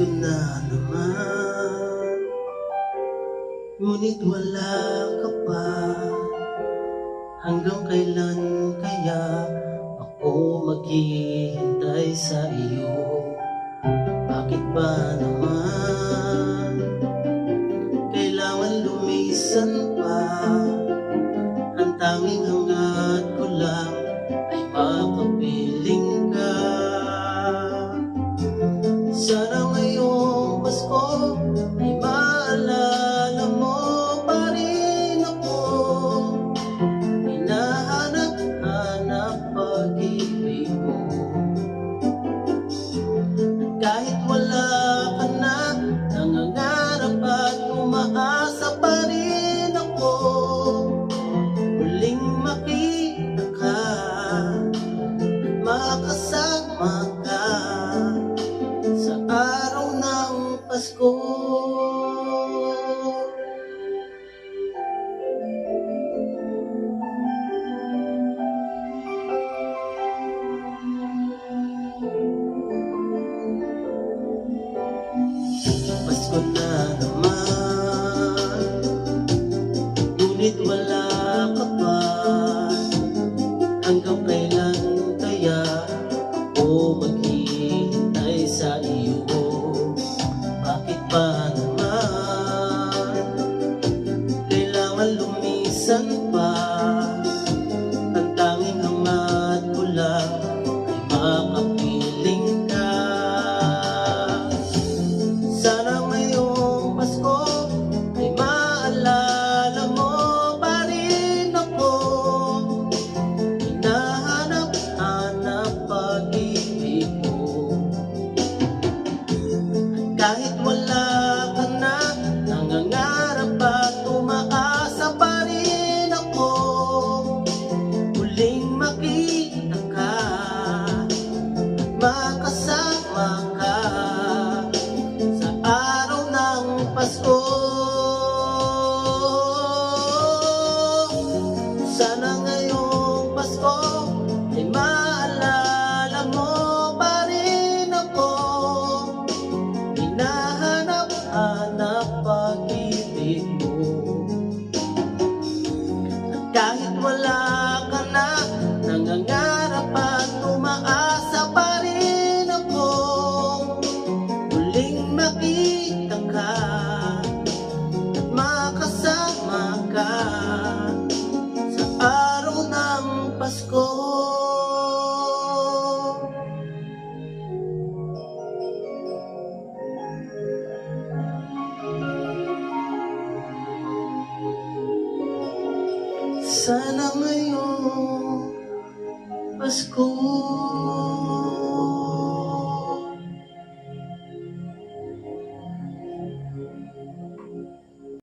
Pasko na naman, ngunit wala ka pa. Hanggang kailan kaya ako maghihintay sa iyo? Bakit ba naman kailangan lumisan pa? Ang tanging hangat ko lang ay makapiling ka. Sana ngayong Pasko ay maalala mo pa rin ako. Hinahanap-hanap pag-ibig mo. At kahit wala ka na, nangangarap at umaasa pa rin ako. Muling makita ka at makasama ka sa araw ng Pasko. Pasko na naman, ngunit wala ka pa. Hanggang kailan kaya ako maghihintay sa iyo? Bakit ba naman kailangan lumisan pa? Ang tanging hangat ko lang ay makapiling ka. Sana ngayong Pasko ay maalala mo pa rin ako. Hinahanap-hanap pag-ibig mo. At kahit wala ka na, nangangarap at umaasa pa rin ako. Muling makita ka at makasama ka sa araw ng Pasko. Sana ngayong Pasko ay maalala mo pa rin ako. Hinahanap-hanap pag-ibig mo. At kahit wala ka na, nangangarap at umaasa pa rin ako. Muling makita ka at makasama ka sa araw ng Pasko. Sana ngayong Pasko